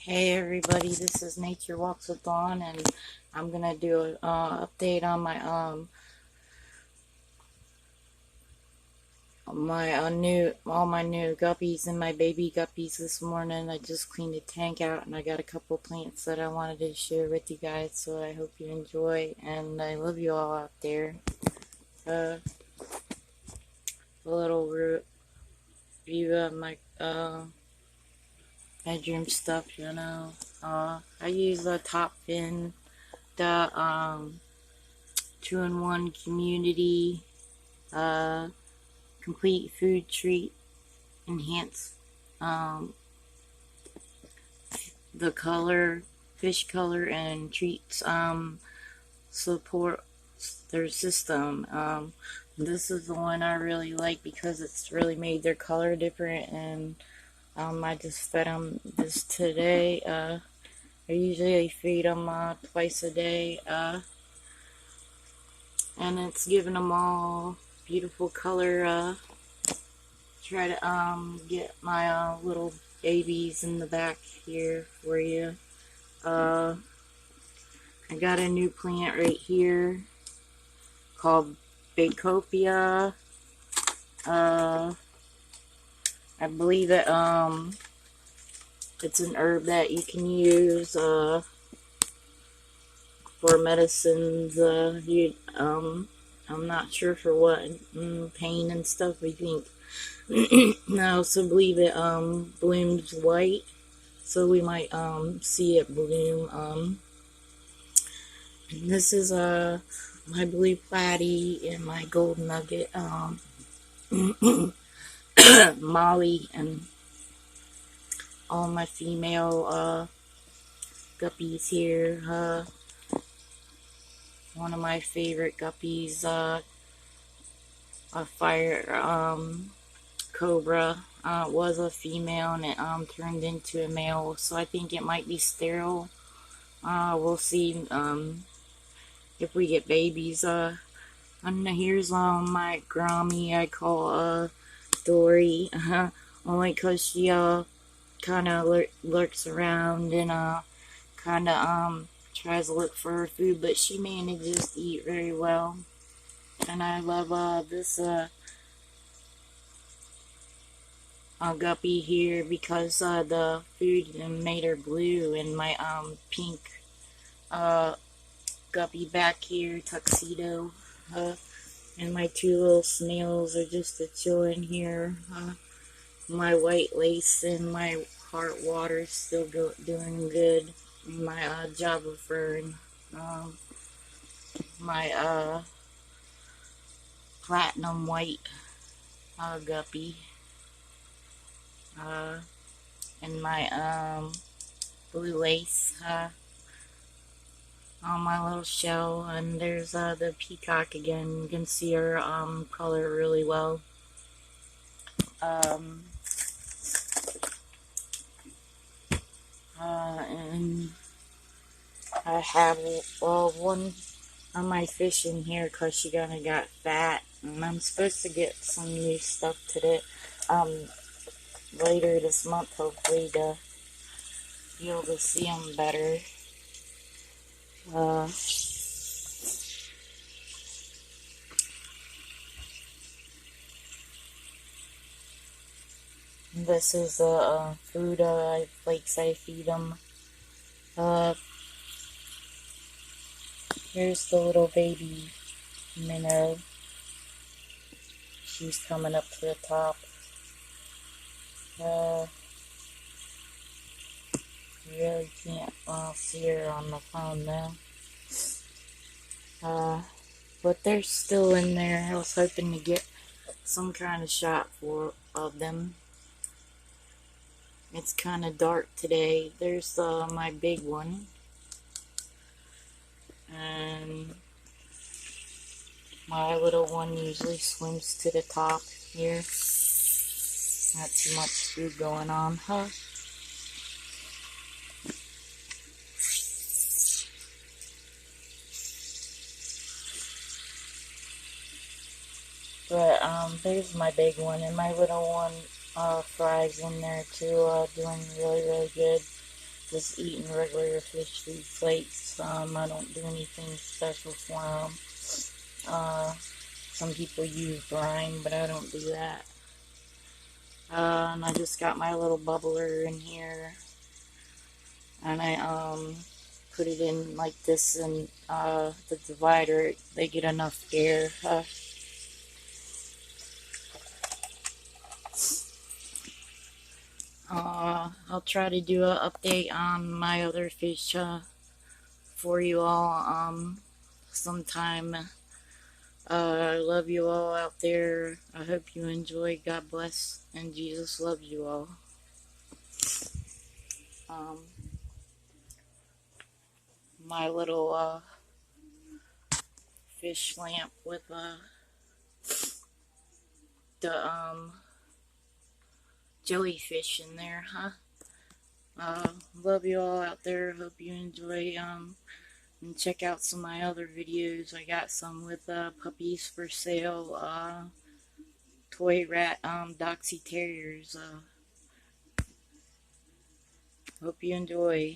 Hey everybody, this is Nature Walks with Dawn, and I'm gonna do an update on my all my new guppies and my baby guppies this morning. I just cleaned the tank out, and I got a couple plants that I wanted to share with you guys. So I hope you enjoy, and I love you all out there. A little review of my bedroom stuff, I use the top fin, the 2-in-1 community complete food treat enhance the color, fish color, and treats support their system. This is the one I really like because it's really made their color different, and I just fed them this today. I usually feed them twice a day, and it's giving them all beautiful color. Try to get my little babies in the back here for you. I got a new plant right here called Bacopia. I believe it's an herb that you can use for medicines. I'm not sure for what, pain and stuff, I think. I also believe it blooms white, so we might see it bloom. This is my blue platy and my gold nugget, Molly, and all my female guppies here. One of my favorite guppies, a fire cobra, was a female, and it turned into a male, so I think it might be sterile. We'll see if we get babies. And here's my Grammy, I call Dory, only because she kind of lurks around and kind of tries to look for her food, but she manages to eat very well. And I love this guppy here because the food made her blue, and my pink guppy back here, tuxedo, and my two little snails are just chilling here. My white lace and my heart water still doing good. My Java fern, my platinum white guppy, and my blue lace on my little shell. And there's the peacock again. You can see her color really well. And I have one of my fish in here because she kind of got fat, and I'm supposed to get some new stuff today, later this month, hopefully, to be able to see them better. This is the food flakes I feed them. Here's the little baby minnow. She's coming up to the top. You really can't see her on the phone now. But they're still in there. I was hoping to get some kind of shot of them. It's kind of dark today. There's my big one. And my little one usually swims to the top here. Not too much food going on, huh? But there's my big one, and my little one thrives in there too, doing really, really good. just eating regular fish food flakes. I don't do anything special for them. Some people use brine, but I don't do that. And I just got my little bubbler in here, and I put it in like this, and the divider, they get enough air. I'll try to do an update on my other fish for you all sometime. I love you all out there. I hope you enjoy. God bless, and Jesus loves you all. Um, my little fish lamp with the jellyfish in there, huh? Love you all out there. Hope you enjoy. And check out some of my other videos. I got some with puppies for sale. Toy rat Doxy Terriers. Hope you enjoy.